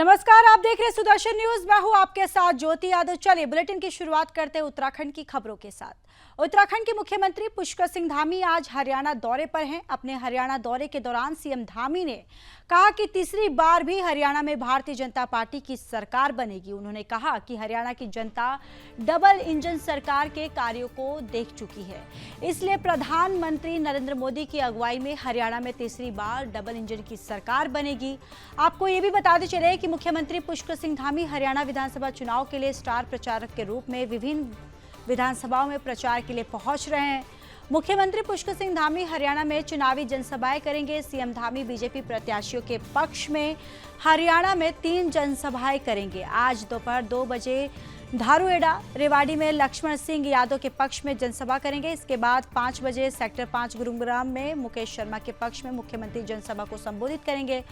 नमस्कार, आप देख रहे हैं सुदर्शन न्यूज। मैं हूं आपके साथ ज्योति यादव। चलिए बुलेटिन की शुरुआत करते हैं उत्तराखंड की खबरों के साथ। उत्तराखंड के मुख्यमंत्री पुष्कर सिंह धामी आज हरियाणा दौरे पर हैं। अपने हरियाणा दौरे के दौरान सीएम धामी ने कहा कि तीसरी बार भी हरियाणा में भारतीय जनता पार्टी की सरकार बनेगी। उन्होंने कहा कि हरियाणा की जनता डबल इंजन सरकार के कार्यों को देख चुकी है, इसलिए प्रधानमंत्री नरेंद्र मोदी की अगुवाई में हरियाणा में तीसरी बार डबल इंजन की सरकार बनेगी। आपको ये भी बताते चले कि मुख्यमंत्री पुष्कर सिंह धामी हरियाणा विधानसभा चुनाव के लिए स्टार प्रचारक के रूप में विभिन्न विधानसभाओं में प्रचार के लिए पहुंच रहे हैं। मुख्यमंत्री पुष्कर सिंह धामी हरियाणा में चुनावी जनसभाएं करेंगे। सीएम धामी बीजेपी प्रत्याशियों के पक्ष में हरियाणा में 3 जनसभाएं करेंगे। आज दोपहर 2 बजे धारूहेड़ा रेवाड़ी में लक्ष्मण सिंह यादव के पक्ष में जनसभा करेंगे। इसके बाद 5 बजे सेक्टर 5 गुरुग्राम में मुकेश शर्मा के पक्ष में मुख्यमंत्री जनसभा को संबोधित करेंगे।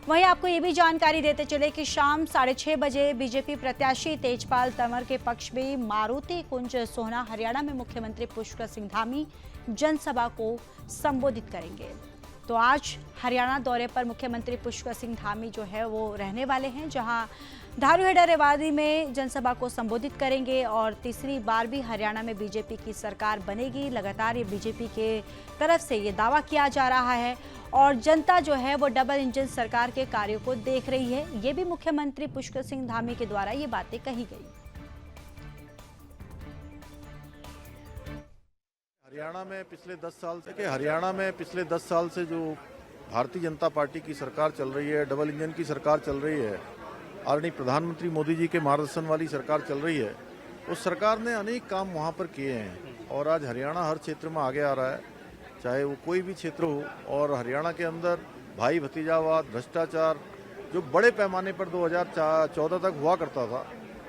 वहीं आपको ये भी जानकारी देते चले कि शाम 6:30 बजे बीजेपी प्रत्याशी तेजपाल तंवर के पक्ष में मारुति कुंज सोहना हरियाणा में मुख्यमंत्री पुष्कर सिंह धामी जनसभा को संबोधित करेंगे। तो आज हरियाणा दौरे पर मुख्यमंत्री पुष्कर सिंह धामी जो है वो रहने वाले हैं, जहां धारूहेड़ा रेवाड़ी में जनसभा को संबोधित करेंगे और तीसरी बार भी हरियाणा में बीजेपी की सरकार बनेगी। लगातार ये बीजेपी के तरफ से ये दावा किया जा रहा है और जनता जो है वो डबल इंजन सरकार के कार्यों को देख रही है। ये भी मुख्यमंत्री पुष्कर सिंह धामी के द्वारा ये बातें कही गई। हरियाणा में पिछले 10 साल से जो भारतीय जनता पार्टी की सरकार चल रही है, डबल इंजन की सरकार चल रही है, आदरणीय प्रधानमंत्री मोदी जी के मार्गदर्शन वाली सरकार चल रही है, उस सरकार ने अनेक काम वहाँ पर किए हैं और आज हरियाणा हर क्षेत्र में आगे आ रहा है, चाहे वो कोई भी क्षेत्र हो। और हरियाणा के अंदर भाई भतीजावाद, भ्रष्टाचार जो बड़े पैमाने पर 2014 तक हुआ करता था,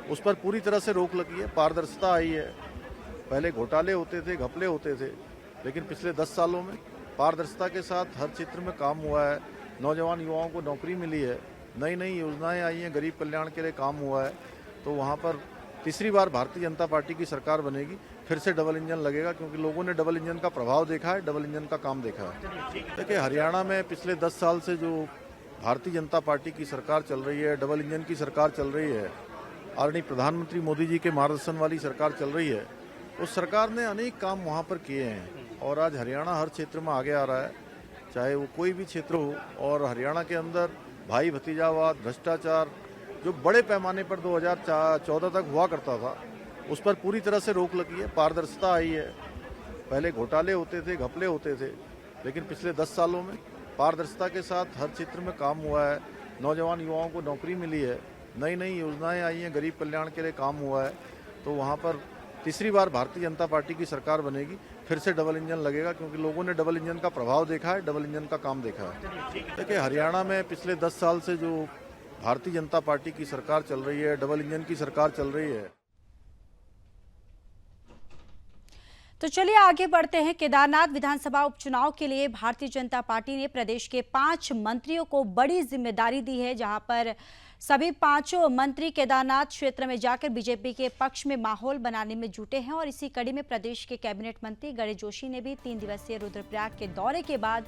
उस पर पूरी तरह से रोक लगी है, पारदर्शिता आई है। पहले घोटाले होते थे, घपले होते थे, लेकिन पिछले 10 सालों में पारदर्शिता के साथ हर क्षेत्र में काम हुआ है। नौजवान युवाओं को नौकरी मिली है, नई नई योजनाएं आई हैं, गरीब कल्याण के लिए काम हुआ है। तो वहाँ पर तीसरी बार भारतीय जनता पार्टी की सरकार बनेगी। फिर से डबल इंजन लगेगा, क्योंकि लोगों ने डबल इंजन का प्रभाव देखा है, डबल इंजन का काम देखा है। देखिए, हरियाणा में पिछले 10 साल से जो भारतीय जनता पार्टी की सरकार चल रही है, डबल इंजन की सरकार चल रही है, आदरणीय प्रधानमंत्री मोदी जी के मार्गदर्शन वाली सरकार चल रही है, उस सरकार ने अनेक काम वहाँ पर किए हैं और आज हरियाणा हर क्षेत्र में आगे आ रहा है, चाहे वो कोई भी क्षेत्र हो। और हरियाणा के अंदर भाई भतीजावाद, भ्रष्टाचार जो बड़े पैमाने पर 2014 तक हुआ करता था, उस पर पूरी तरह से रोक लगी है, पारदर्शिता आई है। पहले घोटाले होते थे, घपले होते थे, लेकिन पिछले 10 सालों में पारदर्शिता के साथ हर क्षेत्र में काम हुआ है। नौजवान युवाओं को नौकरी मिली है, नई नई योजनाएं आई हैं, गरीब कल्याण के लिए काम हुआ है। तो वहाँ पर तीसरी बार भारतीय जनता पार्टी की सरकार बनेगी। फिर से डबल इंजन लगेगा, क्योंकि लोगों ने डबल इंजन का प्रभाव देखा है, डबल इंजन का काम देखा है। देखिए, हरियाणा में पिछले 10 साल से जो भारतीय जनता पार्टी की सरकार चल रही है, डबल इंजन की सरकार चल रही है। तो चलिए आगे बढ़ते हैं। केदारनाथ विधानसभा उपचुनाव के लिए भारतीय जनता पार्टी ने प्रदेश के 5 मंत्रियों को बड़ी जिम्मेदारी दी है, जहां पर सभी 5 मंत्री केदारनाथ क्षेत्र में जाकर बीजेपी के पक्ष में माहौल बनाने में जुटे हैं। और इसी कड़ी में प्रदेश के कैबिनेट मंत्री गणेश जोशी ने भी 3 दिवसीय रुद्रप्रयाग के दौरे के बाद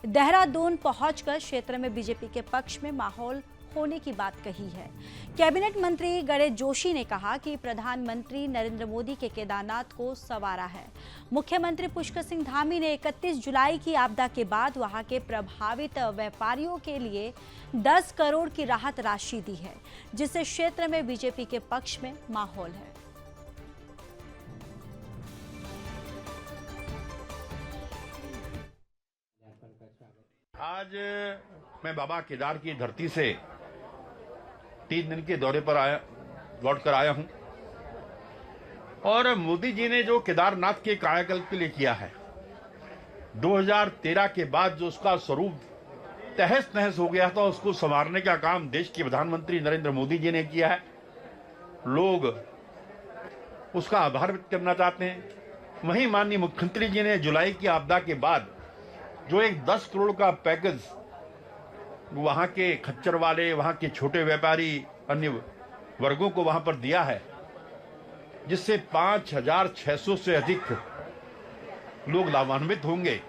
देहरादून पहुंचकर क्षेत्र में बीजेपी के पक्ष में माहौल होने की बात कही है। कैबिनेट मंत्री गणेश जोशी ने कहा कि प्रधानमंत्री नरेंद्र मोदी के केदारनाथ को संवारा है। मुख्यमंत्री पुष्कर सिंह धामी ने 31 जुलाई की आपदा के बाद वहां के प्रभावित व्यापारियों के लिए 10 करोड़ की राहत राशि दी है, जिससे क्षेत्र में बीजेपी के पक्ष में माहौल है। आज मैं बाबा केदार की धरती से 3 दिन के दौरे पर लौट कर आया हूं और मोदी जी ने जो केदारनाथ के कायाकल्प के लिए किया है, 2013 के बाद जो उसका स्वरूप तहस नहस हो गया था, उसको संवारने का काम देश के प्रधानमंत्री नरेंद्र मोदी जी ने किया है। लोग उसका आभार व्यक्त करना चाहते हैं। वहीं माननीय मुख्यमंत्री जी ने जुलाई की आपदा के बाद जो एक 10 करोड़ का पैकेज वहां के खच्चर वाले, वहां के छोटे व्यापारी, अन्य वर्गों को वहां पर दिया है, जिससे 5,600 से अधिक लोग लाभान्वित होंगे,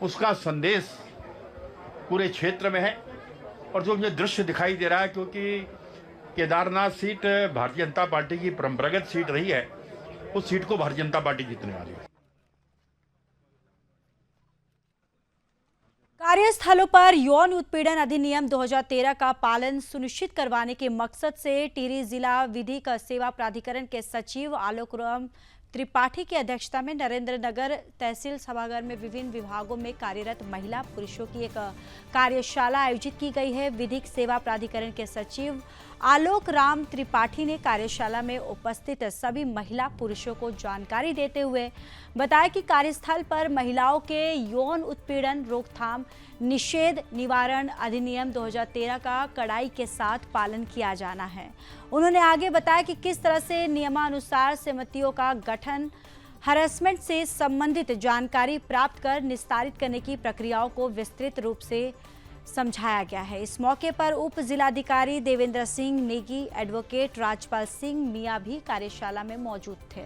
उसका संदेश पूरे क्षेत्र में है। और जो मुझे दृश्य दिखाई दे रहा है, क्योंकि केदारनाथ सीट भारतीय जनता पार्टी की परंपरागत सीट रही है, उस सीट को भारतीय जनता पार्टी जीतने वाली है। कार्यस्थलों पर यौन उत्पीड़न अधिनियम 2013 का पालन सुनिश्चित करवाने के मकसद से टिहरी जिला विधिक सेवा प्राधिकरण के सचिव आलोक राम त्रिपाठी की अध्यक्षता में नरेंद्र नगर तहसील सभागार में विभिन्न विभागों में कार्यरत महिला पुरुषों की एक कार्यशाला आयोजित की गई है। विधिक सेवा प्राधिकरण के सचिव आलोक राम त्रिपाठी ने कार्यशाला में उपस्थित सभी महिला पुरुषों को जानकारी देते हुए बताया कि कार्यस्थल पर महिलाओं के यौन उत्पीड़न रोकथाम निषेध निवारण अधिनियम 2013 का कड़ाई के साथ पालन किया जाना है। उन्होंने आगे बताया कि किस तरह से नियमानुसार समितियों का गठन, हरासमेंट से संबंधित जानकारी प्राप्त कर निस्तारित करने की प्रक्रियाओं को विस्तृत रूप से समझाया गया है। इस मौके पर उप जिलाधिकारी देवेंद्र सिंह नेगी, एडवोकेट राजपाल सिंह मियां भी कार्यशाला में मौजूद थे।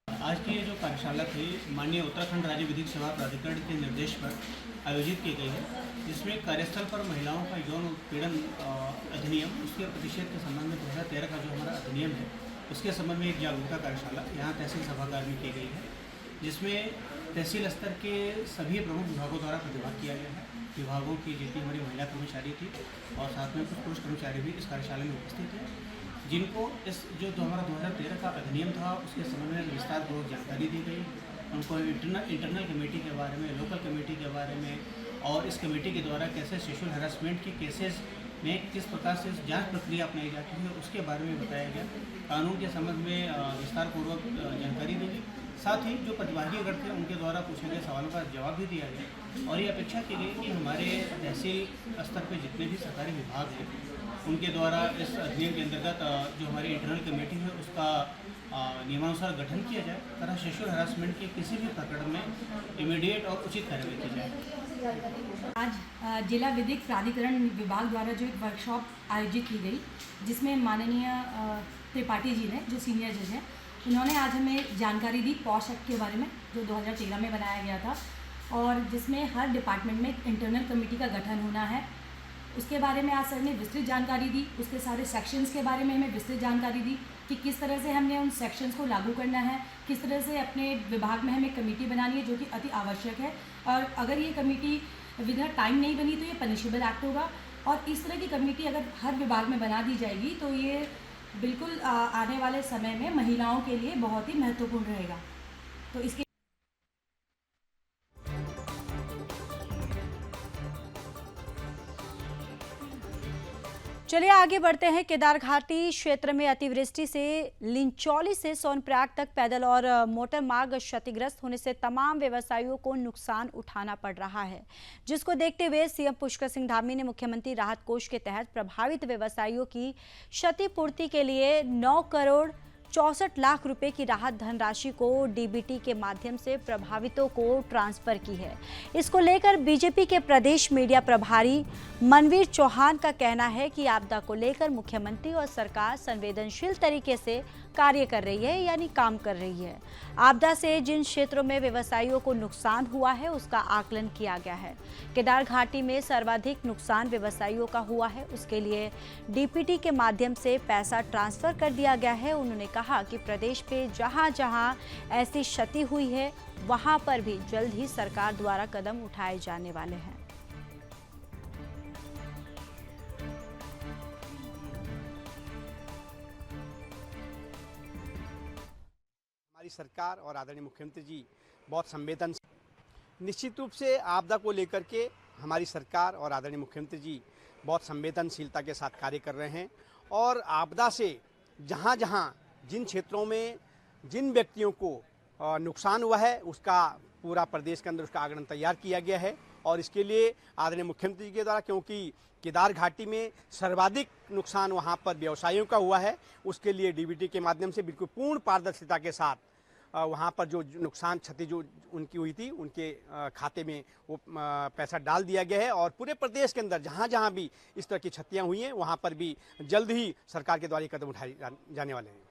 आज की ये जो कार्यशाला थी माननीय उत्तराखंड राज्य विधिक सेवा प्राधिकरण के निर्देश पर आयोजित की गई है, जिसमें कार्यस्थल पर महिलाओं का यौन उत्पीड़न अधिनियम उसके प्रतिषेध के संबंध में 2013 का जो हमारा अधिनियम है उसके संबंध में एक जागरूकता कार्यशाला यहाँ तहसील सभागार में की गई है, जिसमें तहसील स्तर के सभी प्रमुख विभागों द्वारा प्रतिभाग किया गया है। विभागों की जितनी हमारी महिला कर्मचारी थी और साथ में कुछ पुरुष कर्मचारी भी इस कार्यशाला में उपस्थित हैं, जिनको इस जो हमारा 2013 का अधिनियम था उसके संबंध में विस्तारपूर्वक जानकारी दी गई। उनको इंटरनल कमेटी के बारे में, लोकल कमेटी के बारे में और इस कमेटी के द्वारा कैसे सेक्सुअल हरासमेंट के केसेस में किस प्रकार से जांच प्रक्रिया अपनाई जाती है उसके बारे में बताया गया। कानून के संबंध में विस्तारपूर्वक जानकारी दी गई। साथ ही जो प्रतिभागी अगर थे उनके द्वारा पूछे गए सवालों का जवाब भी दिया गया और ये अपेक्षा की गई कि हमारे तहसील स्तर पर जितने भी सरकारी विभाग हैं उनके द्वारा इस अधिनियम के अंतर्गत जो हमारी इंटरनल कमेटी है उसका नियमानुसार गठन किया जाए तथा सेक्सुअल हरासमेंट के किसी भी प्रकरण में इमीडिएट और उचित कार्रवाई की जाए। आज जिला विधिक प्राधिकरण विभाग द्वारा जो एक वर्कशॉप आयोजित की गई, जिसमें माननीय त्रिपाठी जी ने जो सीनियर जज हैं उन्होंने आज हमें जानकारी दी पॉश एक्ट के बारे में जो 2013 में बनाया गया था और जिसमें हर डिपार्टमेंट में एक इंटरनल कमेटी का गठन होना है। उसके बारे में आज सर ने विस्तृत जानकारी दी। उसके सारे सेक्शंस के बारे में हमें विस्तृत जानकारी दी कि किस तरह से हमने उन सेक्शंस को लागू करना है, किस तरह से अपने विभाग में हमें कमेटी बनानी है जो कि अति आवश्यक है और अगर ये कमेटी विद टाइम नहीं बनी तो ये पनिशेबल एक्ट होगा और इस तरह की कमेटी अगर हर विभाग में बना दी जाएगी तो ये बिल्कुल आने वाले समय में महिलाओं के लिए बहुत ही महत्वपूर्ण रहेगा। तो इसके चलिए आगे बढ़ते हैं। केदार घाटी क्षेत्र में अतिवृष्टि से लिंचौली से सोनप्रयाग तक पैदल और मोटर मार्ग क्षतिग्रस्त होने से तमाम व्यवसायियों को नुकसान उठाना पड़ रहा है, जिसको देखते हुए सीएम पुष्कर सिंह धामी ने मुख्यमंत्री राहत कोष के तहत प्रभावित व्यवसायियों की क्षतिपूर्ति के लिए 9 करोड़ 64 लाख रुपए की राहत धनराशि को डीबीटी के माध्यम से प्रभावितों को ट्रांसफर की है। इसको लेकर बीजेपी के प्रदेश मीडिया प्रभारी मनवीर चौहान का कहना है कि आपदा को लेकर मुख्यमंत्री और सरकार संवेदनशील तरीके से कार्य कर रही है, यानी काम कर रही है। आपदा से जिन क्षेत्रों में व्यवसायियों को नुकसान हुआ है उसका आकलन किया गया है। केदार घाटी में सर्वाधिक नुकसान व्यवसायियों का हुआ है, उसके लिए डीपीटी के माध्यम से पैसा ट्रांसफर कर दिया गया है। उन्होंने कहा कि प्रदेश पे जहां जहां ऐसी क्षति हुई है वहां पर भी जल्द ही सरकार द्वारा कदम उठाए जाने वाले हैं। हमारी सरकार और आदरणीय मुख्यमंत्री जी बहुत संवेदनशील, निश्चित रूप से आपदा को लेकर के हमारी सरकार और आदरणीय मुख्यमंत्री जी बहुत संवेदनशीलता के साथ कार्य कर रहे हैं और आपदा से जहां जहां जिन क्षेत्रों में जिन व्यक्तियों को नुकसान हुआ है उसका पूरा प्रदेश के अंदर उसका आकलन तैयार किया गया है और इसके लिए आदरणीय मुख्यमंत्री जी के द्वारा, क्योंकि केदार घाटी में सर्वाधिक नुकसान वहां पर व्यवसायियों का हुआ है, उसके लिए डीबीटी के माध्यम से बिल्कुल पूर्ण पारदर्शिता के साथ वहाँ पर जो नुकसान क्षति जो उनकी हुई थी उनके खाते में वो पैसा डाल दिया गया है और पूरे प्रदेश के अंदर जहाँ जहाँ भी इस तरह की क्षतियाँ हुई हैं वहाँ पर भी जल्द ही सरकार के द्वारा कदम उठाए जाने वाले हैं।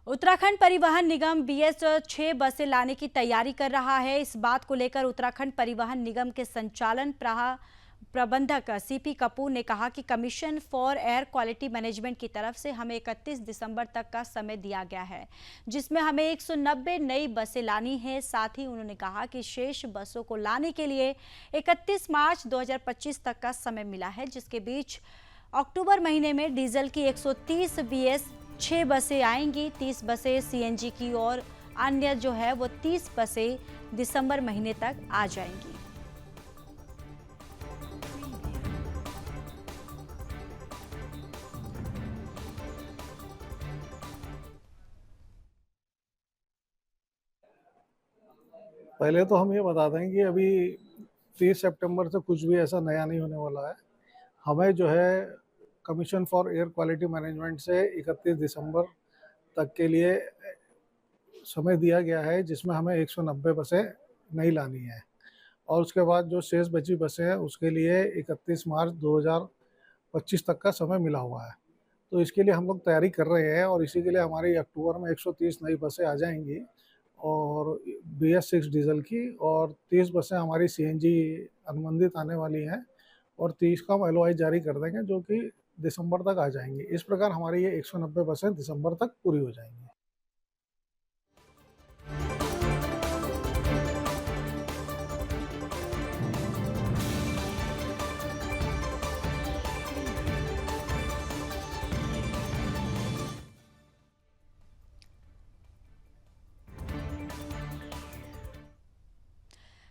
उत्तराखंड परिवहन निगम BS 6 बसें लाने की तैयारी कर रहा है। इस बात को लेकर उत्तराखंड परिवहन निगम के संचालन प्रबंधक CP कपूर ने कहा कि commission for air quality management की तरफ से हमें 31 दिसंबर तक का समय दिया गया है, जिसमें हमें 190 नई बसें लानी है। साथ ही उन्होंने कहा कि शेष बसों को लाने के लिए 31 मार्च 2025 तक का समय मिला है, जिसके बीच अक्टूबर महीने में डीजल की 130 BS 6 बसें आएंगी, 30 बसें CNG की और अन्य जो है वो 30 बसें दिसंबर महीने तक आ जाएंगी। पहले तो हम ये बता दें कि अभी 30 सितंबर से कुछ भी ऐसा नया नहीं होने वाला है। हमें जो है commission for air quality management से 31 दिसंबर तक के लिए समय दिया गया है, जिसमें हमें 190 बसें नई लानी है और उसके बाद जो शेष बची बसें हैं उसके लिए 31 मार्च 2025 तक का समय मिला हुआ है। तो इसके लिए हम लोग तैयारी कर रहे हैं और इसी के लिए हमारी अक्टूबर में 130 नई बसें आ जाएंगी और BS 6 डीजल की, और 30 बसें हमारी CNG अनुबंधित आने वाली हैं और 30 का हम LOI जारी कर देंगे, जो कि दिसंबर तक आ जाएंगी। इस प्रकार हमारी ये 190 बसें दिसंबर तक पूरी हो जाएंगी।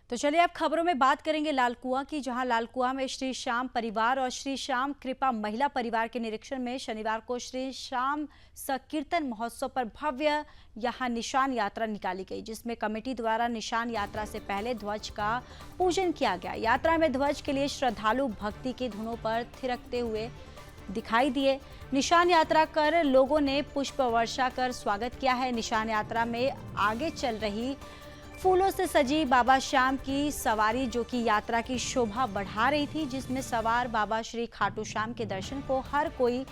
तो चलिए अब खबरों में बात करेंगे लालकुआं की, जहां लालकुआं में श्री श्याम परिवार और श्री श्याम कृपा महिला परिवार के निरीक्षण में शनिवार को श्री श्याम संकीर्तन महोत्सव पर भव्य यहां निशान यात्रा निकाली गई, जिसमें कमेटी द्वारा निशान यात्रा से पहले ध्वज का पूजन किया गया। यात्रा में ध्वज के लिए श्रद्धालु भक्ति की धुनों पर थिरकते हुए दिखाई दिए। निशान यात्रा कर लोगों ने पुष्प वर्षा कर स्वागत किया है। निशान यात्रा में आगे चल रही फूलों से सजी बाबा श्याम की सवारी, जो कि यात्रा की शोभा बढ़ा रही थी, जिसमें सवार बाबा श्री खाटू श्याम के दर्शन को हर कोई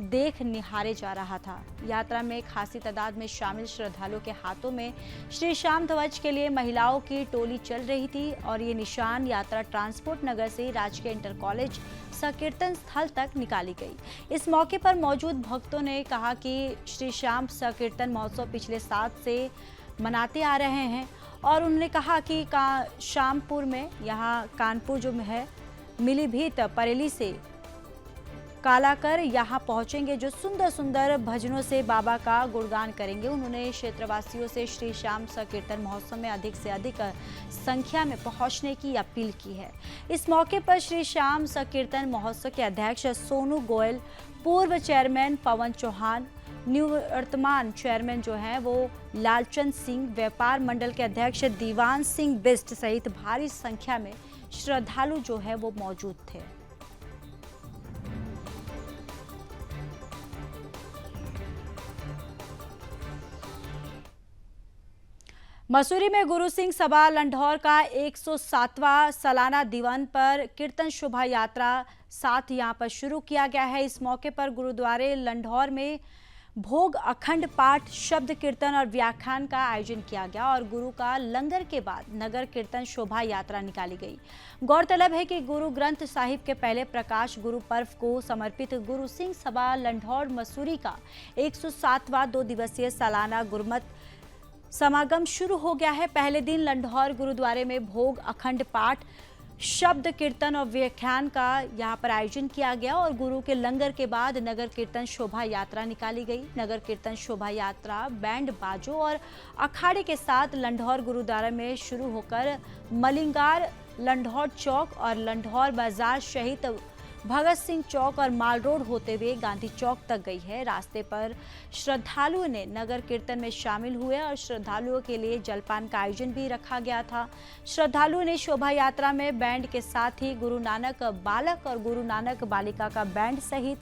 देख निहारे जा रहा था। यात्रा में खासी तादाद में शामिल श्रद्धालुओं के हाथों में श्री श्याम ध्वज के लिए महिलाओं की टोली चल रही थी और ये निशान यात्रा ट्रांसपोर्ट नगर से राजकीय इंटर कॉलेज संकीर्तन स्थल तक निकाली गई। इस मौके पर मौजूद भक्तों ने कहा कि श्री श्याम संकीर्तन महोत्सव पिछले 7 से मनाते आ रहे हैं और उन्होंने कहा कि शामपुर में यहाँ कानपुर जो है मिलीभीत परेली से कालाकर यहाँ पहुँचेंगे, जो सुंदर सुंदर भजनों से बाबा का गुणगान करेंगे। उन्होंने क्षेत्रवासियों से श्री श्याम संकीर्तन महोत्सव में अधिक से अधिक संख्या में पहुँचने की अपील की है। इस मौके पर श्री श्याम संकीर्तन महोत्सव के अध्यक्ष सोनू गोयल, पूर्व चेयरमैन पवन चौहान, निवर्तमान चेयरमैन जो हैं वो लालचंद सिंह, व्यापार मंडल के अध्यक्ष दीवान सिंह बिस्ट सहित भारी संख्या में श्रद्धालु जो है वो मौजूद थे। मसूरी में गुरु सिंह सभा लंढौर का 107वां सालाना दिवन पर कीर्तन शोभा यात्रा साथ यहां पर शुरू किया गया है। इस मौके पर गुरुद्वारे लंढौर में भोग, अखंड पाठ, शब्द कीर्तन और व्याख्यान का आयोजन किया गया और गुरु का लंगर के बाद नगर कीर्तन शोभा यात्रा निकाली गई। गौरतलब है कि गुरु ग्रंथ साहिब के पहले प्रकाश गुरु पर्व को समर्पित गुरु सिंह सभा लंढौर मसूरी का 107वां 2 दिवसीय सालाना गुरमत समागम शुरू हो गया है। पहले दिन लंढौर गुरुद्वारे में भोग, अखंड पाठ, शब्द कीर्तन और व्याख्यान का यहाँ पर आयोजन किया गया और गुरु के लंगर के बाद नगर कीर्तन शोभा यात्रा निकाली गई। नगर कीर्तन शोभा यात्रा बैंड बाजों और अखाड़े के साथ लंढौर गुरुद्वारा में शुरू होकर मलिंगार, लंढौर चौक और लंढौर बाजार सहित भगत सिंह चौक और माल रोड होते हुए गांधी चौक तक गई है। रास्ते पर श्रद्धालुओं ने नगर कीर्तन में शामिल हुए और श्रद्धालुओं के लिए जलपान का आयोजन भी रखा गया था। श्रद्धालुओं ने शोभा यात्रा में बैंड के साथ ही गुरु नानक बालक और गुरु नानक बालिका का बैंड सहित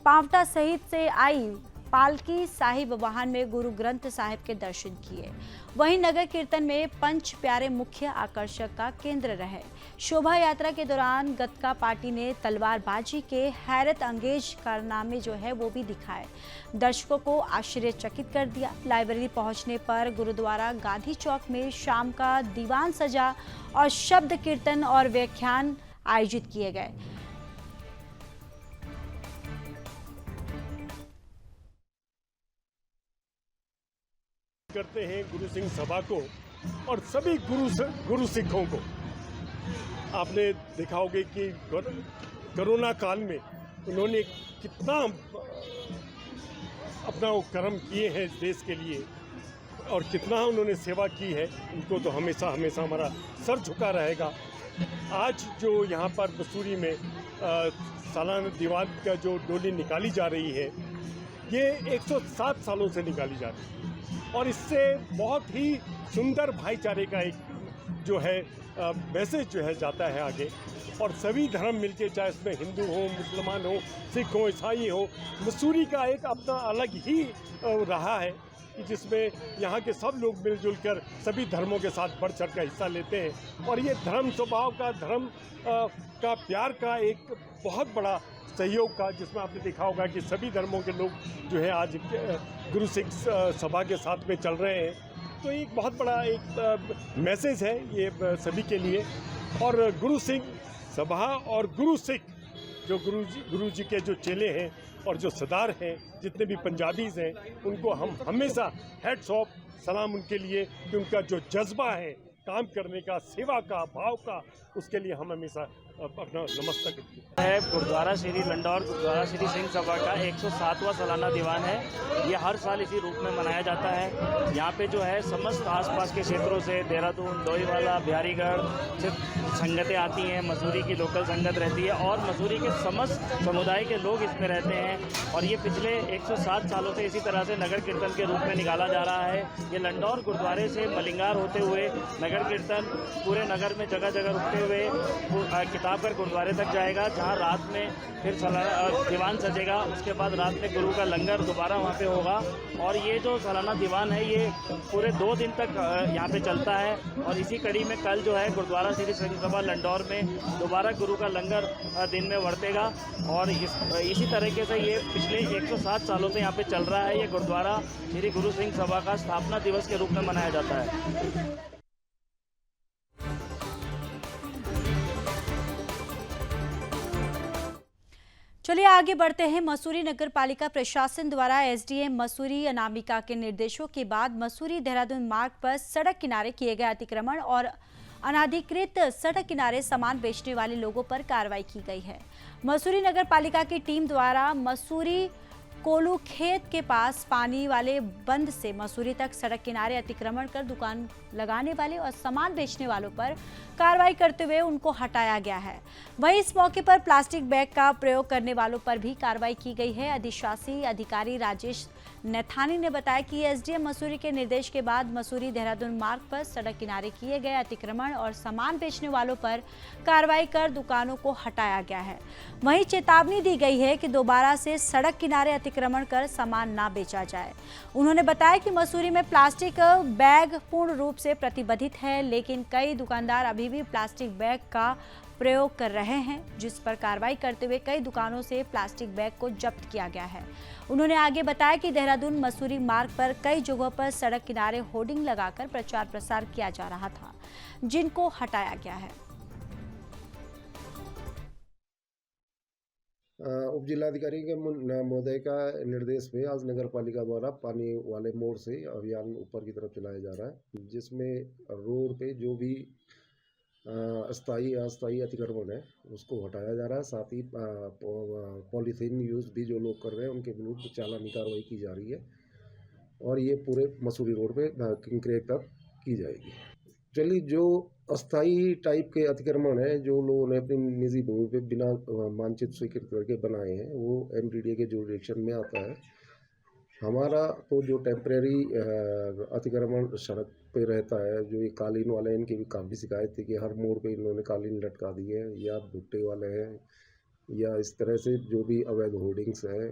पावटा सहित से आई पालकी साहिब वाहन में गुरु ग्रंथ साहिब के दर्शन किए। वहीं नगर कीर्तन में पंच प्यारे मुख्य आकर्षक का केंद्र रहे। शोभा यात्रा के दौरान गतका पार्टी ने तलवारबाजी के हैरत अंगेज कारनामे जो है वो भी दिखाए, दर्शकों को आश्चर्यचकित कर दिया। लाइब्रेरी पहुंचने पर गुरुद्वारा गांधी चौक में शाम का दीवान सजा और शब्द कीर्तन और व्याख्यान आयोजित किए गए। करते हैं गुरु सिंह सभा को और सभी गुरु सिखों को। आपने देखा होगा कि कोरोना काल में उन्होंने कितना अपना वो कर्म किए हैं इस देश के लिए और कितना उन्होंने सेवा की है। उनको तो हमेशा हमेशा हमारा सर झुका रहेगा। आज जो यहाँ पर मसूरी में सालाना दीवान का जो डोली निकाली जा रही है, ये 107 सालों से निकाली जा रही है और इससे बहुत ही सुंदर भाईचारे का एक जो है मैसेज जो है जाता है आगे। और सभी धर्म मिलके, चाहे इसमें हिंदू हो, मुसलमान हो, सिख हो, ईसाई हो, मसूरी का एक अपना अलग ही रहा है कि जिसमें यहाँ के सब लोग मिलजुल कर सभी धर्मों के साथ बढ़ चढ़ कर हिस्सा लेते हैं। और ये धर्म स्वभाव का, धर्म का प्यार का एक बहुत बड़ा सहयोग का, जिसमें आपने देखा होगा कि सभी धर्मों के लोग जो है आज गुरु सिंह सभा के साथ में चल रहे हैं। तो एक बहुत बड़ा एक मैसेज है ये सभी के लिए। और गुरु सिंह सभा और गुरु सिख जो गुरु जी के जो चेले हैं और जो सरदार हैं, जितने भी पंजाबीज हैं, उनको हम हमेशा हेड्स ऑफ सलाम उनके लिए कि उनका जो जज्बा है काम करने का, सेवा का, भाव का, उसके लिए हम हमेशा अपना नमस्कार करते हैं। गुरुद्वारा श्री लंडौर गुरुद्वारा श्री सिंह सभा का 107वां सालाना दीवान है। ये हर साल इसी रूप में मनाया जाता है। यहाँ पे जो है समस्त आसपास के क्षेत्रों से, देहरादून, लोईवाला, बिहारीगढ़ से संगतें आती हैं। मसूरी की लोकल संगत रहती है और मसूरी के समस्त समुदाय के लोग इसमें रहते हैं। और ये पिछले 107 सालों से इसी तरह से नगर कीर्तन के रूप में निकाला जा रहा है। ये लंडौर गुरुद्वारे से मलिंगार होते हुए नगर कीर्तन पूरे नगर में जगह जगह रुकते हुए किताबगढ़ गुरुद्वारे तक जाएगा, जहां रात में फिर सालाना दीवान सजेगा। उसके बाद रात में गुरु का लंगर दोबारा वहां पे होगा। और ये जो सालाना दीवान है ये पूरे 2 दिन तक यहाँ पे चलता है। और इसी कड़ी में कल जो है गुरुद्वारा श्री सिंह सभा लंडौर में दोबारा गुरु का लंगर दिन में वर्तेगा। और इसी तरीके से ये पिछले 107 सालों से यहाँ पे चल रहा है। ये गुरुद्वारा श्री गुरु सिंह सभा का स्थापना दिवस के रूप में मनाया जाता है। चलिए आगे बढ़ते हैं। मसूरी नगर पालिका प्रशासन द्वारा एसडीएम मसूरी अनामिका के निर्देशों के बाद मसूरी देहरादून मार्ग पर सड़क किनारे किए गए अतिक्रमण और अनाधिकृत सड़क किनारे सामान बेचने वाले लोगों पर कार्रवाई की गई है। मसूरी नगर पालिका की टीम द्वारा मसूरी कोलू खेत के पास पानी वाले बंद से मसूरी तक सड़क किनारे अतिक्रमण कर दुकान लगाने वाले और सामान बेचने वालों पर कार्रवाई करते हुए उनको हटाया गया है। वहीं इस मौके पर प्लास्टिक बैग का प्रयोग करने वालों पर भी कार्रवाई की गई है। अधिशासी अधिकारी राजेश नैथानी ने बताया कि एसडीएम मसूरी के निर्देश के बाद मसूरी देहरादून मार्ग पर सड़क किनारे किए गए अतिक्रमण और सामान बेचने वालों पर कार्रवाई कर दुकानों को हटाया गया है। वहीं चेतावनी दी गई है कि दोबारा से सड़क किनारे अतिक्रमण कर सामान ना बेचा जाए। उन्होंने बताया कि मसूरी में प्लास्टिक बैग पूर्ण रूप से प्रतिबंधित है, लेकिन कई दुकानदार अभी भी प्लास्टिक बैग का प्रयोग कर रहे हैं, जिस पर कार्रवाई करते हुए कई दुकानों से प्लास्टिक बैग को जब्त किया गया है। उन्होंने आगे बताया कि देहरादून मसूरी मार्ग पर कई जगहों पर सड़क किनारे होर्डिंग लगाकर प्रचार प्रसार किया जा रहा था, जिनको हटाया गया है। उप जिलाधिकारी के महोदय का निर्देश पे आज नगर पालिका द्वारा पानी वाले मोड़ से अभियान ऊपर की तरफ चलाया जा रहा है, जिसमें रोड पे जो भी अस्थायी अतिक्रमण है उसको हटाया जा रहा है। साथ ही पॉलीथीन यूज भी जो लोग कर रहे हैं उनके विरुद्ध चालानी कार्रवाई की जा रही है और ये पूरे मसूरी रोड पे किंक्रेक तक की जाएगी। चलिए, जो अस्थायी टाइप के अतिक्रमण है जो लोगों ने अपनी निजी भूमि पे बिना मानचित्र स्वीकृत करके बनाए हैं, वो एमडीडीए के जुरिडिक्शन में आता है। हमारा तो जो टेम्परेरी अतिक्रमण सड़क पे रहता है, जो ये कालीन वाले हैं, इनकी भी काफ़ी शिकायत थी कि हर मोड़ पे इन्होंने कालीन लटका दी है या भुट्टे वाले हैं या इस तरह से जो भी अवैध होर्डिंग्स हैं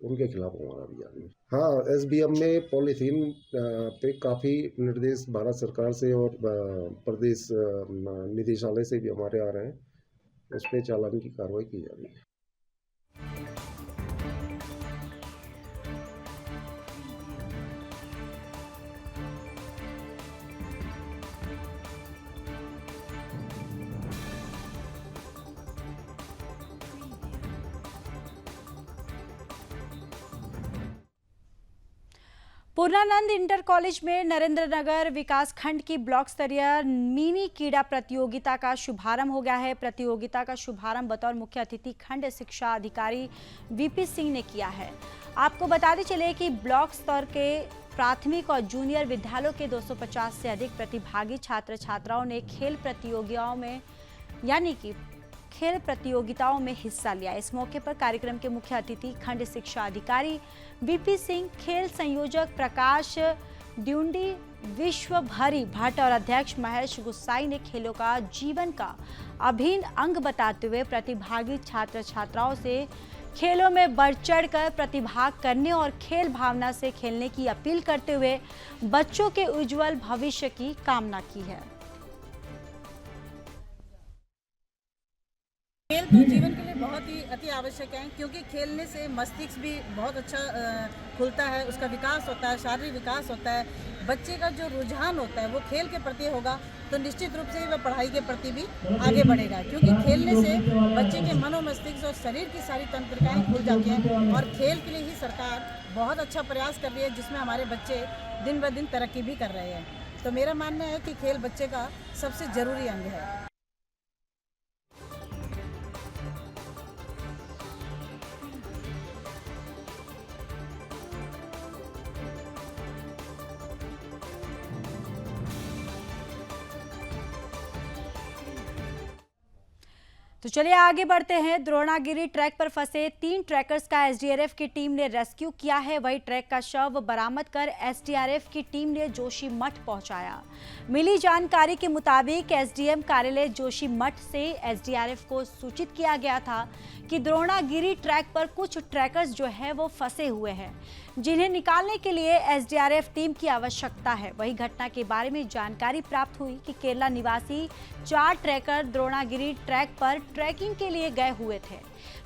उनके खिलाफ हमारा अभियान है। हाँ, SBM में पॉलीथीन पे काफ़ी निर्देश भारत सरकार से और प्रदेश निदेशालय से भी हमारे आ रहे हैं, उस पर चालान की कार्रवाई की जा रही है। पूर्णानंद इंटर कॉलेज में नरेंद्रनगर विकास खंड की ब्लॉक स्तरीय मिनी कीड़ा प्रतियोगिता का शुभारंभ हो गया है। प्रतियोगिता का शुभारंभ बतौर मुख्य अतिथि खंड शिक्षा अधिकारी VP सिंह ने किया है। आपको बताते चले कि ब्लॉक स्तर के प्राथमिक और जूनियर विद्यालयों के 250 से अधिक प्रतिभागी छात्र छात्राओं ने खेल प्रतियोगिताओं में हिस्सा लिया। इस मौके पर कार्यक्रम के मुख्य अतिथि खंड शिक्षा अधिकारी VP सिंह, खेल संयोजक प्रकाश ड्यूंडी, विश्वभरी भट्ट और अध्यक्ष महेश गुस्साई ने खेलों का जीवन का अभिन्न अंग बताते हुए प्रतिभागी छात्र छात्राओं से खेलों में बढ़ चढ़ कर प्रतिभाग करने और खेल भावना से खेलने की अपील करते हुए बच्चों के उज्जवल भविष्य की कामना की है। खेल तो जीवन के लिए बहुत ही अति आवश्यक है, क्योंकि खेलने से मस्तिष्क भी बहुत अच्छा खुलता है, उसका विकास होता है, शारीरिक विकास होता है। बच्चे का जो रुझान होता है वो खेल के प्रति होगा तो निश्चित रूप से वह पढ़ाई के प्रति भी आगे बढ़ेगा, क्योंकि खेलने से बच्चे के मनो मस्तिष्क और शरीर की सारी तंत्रिकाएं खुल जाती हैं। और खेल के लिए ही सरकार बहुत अच्छा प्रयास कर रही है, जिसमें हमारे बच्चे दिन ब दिन तरक्की भी कर रहे हैं। तो मेरा मानना है कि खेल बच्चे का सबसे जरूरी अंग है। तो चलिए आगे बढ़ते हैं। द्रोणागिरी ट्रैक पर फंसे 3 ट्रैकर्स का SDRF की टीम ने रेस्क्यू किया है। वही ट्रैक का शव बरामद कर SDRF की टीम ने जोशीमठ पहुंचाया। मिली जानकारी के मुताबिक SDM कार्यालय जोशीमठ से SDRF को सूचित किया गया था कि द्रोणागिरी ट्रैक पर कुछ ट्रैकर्स जो है वो फंसे हुए हैं, जिन्हें निकालने के लिए SDRF टीम की आवश्यकता है। वही घटना के बारे में जानकारी प्राप्त हुई कि केरला निवासी 4 ट्रैकर द्रोणागिरी ट्रैक पर ट्रैकिंग के लिए गए हुए थे,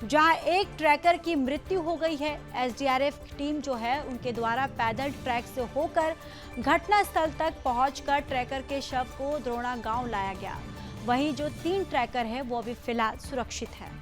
जहां एक ट्रैकर की मृत्यु हो गई है। SDRF टीम जो है उनके द्वारा पैदल ट्रैक से होकर घटनास्थल तक पहुंचकर ट्रैकर के शव को द्रोणा गांव लाया गया। वहीं जो 3 ट्रैकर है वो अभी फिलहाल सुरक्षित है।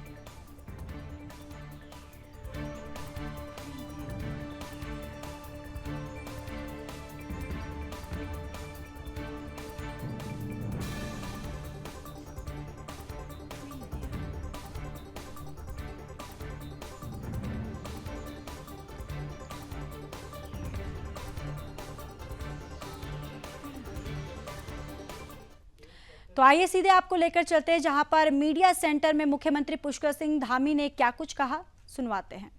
तो आइए सीधे आपको लेकर चलते हैं जहां पर मीडिया सेंटर में मुख्यमंत्री पुष्कर सिंह धामी ने क्या कुछ कहा, सुनवाते हैं।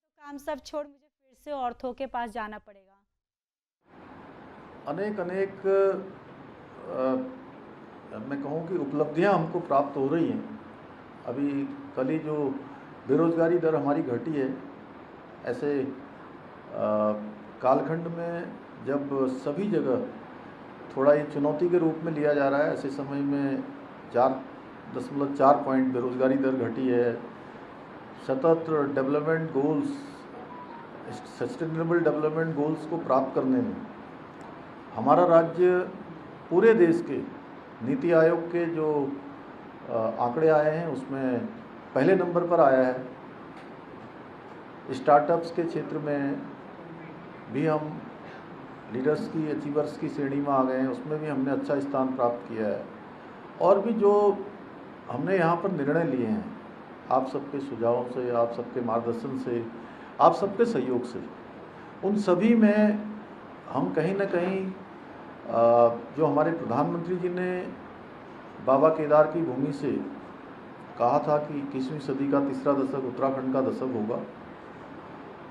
तो काम सब छोड़ मुझे फिर से ऑर्थो के पास जाना पड़ेगा। अनेक मैं कहूँ कि उपलब्धियां हमको प्राप्त हो रही हैं। अभी कल ही जो बेरोजगारी दर हमारी घटी है, ऐसे कालखंड में जब सभी जगह थोड़ा ये चुनौती के रूप में लिया जा रहा है, ऐसे समय में 4.4 पॉइंट बेरोजगारी दर घटी है। सतत development goals, sustainable development goals को प्राप्त करने में हमारा राज्य पूरे देश के नीति आयोग के जो आंकड़े आए हैं उसमें पहले नंबर पर आया है। स्टार्टअप्स के क्षेत्र में भी हम लीडर्स की, अचीवर्स की श्रेणी में आ गए हैं, उसमें भी हमने अच्छा स्थान प्राप्त किया है। और भी जो हमने यहाँ पर निर्णय लिए हैं, आप सबके सुझावों से, आप सबके मार्गदर्शन से, आप सबके सहयोग से, उन सभी में हम कहीं ना कहीं जो हमारे प्रधानमंत्री जी ने बाबा केदार की भूमि से कहा था कि 21वीं सदी का तीसरा दशक उत्तराखंड का दशक होगा,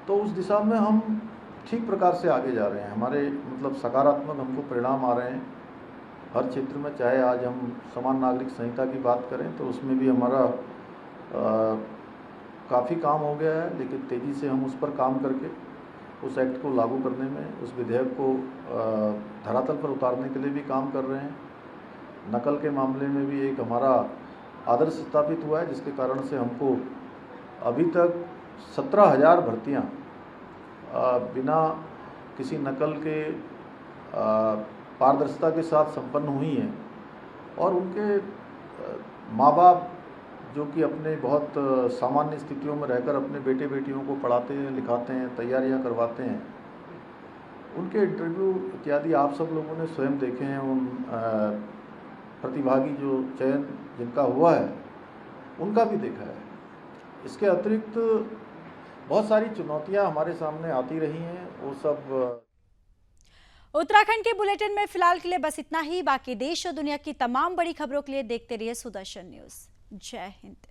तो उस दिशा में हम ठीक प्रकार से आगे जा रहे हैं। हमारे मतलब सकारात्मक हमको परिणाम आ रहे हैं हर क्षेत्र में। चाहे आज हम समान नागरिक संहिता की बात करें तो उसमें भी हमारा काफ़ी काम हो गया है, लेकिन तेज़ी से हम उस पर काम करके उस एक्ट को लागू करने में, उस विधेयक को धरातल पर उतारने के लिए भी काम कर रहे हैं। नकल के मामले में भी एक हमारा आदर्श स्थापित हुआ है, जिसके कारण से हमको अभी तक 17,000 भर्तियाँ बिना किसी नकल के पारदर्शिता के साथ संपन्न हुई हैं। और उनके माँ बाप जो कि अपने बहुत सामान्य स्थितियों में रहकर अपने बेटे बेटियों को पढ़ाते हैं, लिखाते हैं, तैयारियां करवाते हैं, उनके इंटरव्यू इत्यादि आप सब लोगों ने स्वयं देखे हैं। उन प्रतिभागी जो चयन जिनका हुआ है उनका भी देखा है। इसके अतिरिक्त बहुत सारी चुनौतियां हमारे सामने आती रही हैं, वो सब। उत्तराखंड के बुलेटिन में फिलहाल के लिए बस इतना ही। बाकी देश और दुनिया की तमाम बड़ी खबरों के लिए देखते रहिए सुदर्शन न्यूज़। जय हिंद।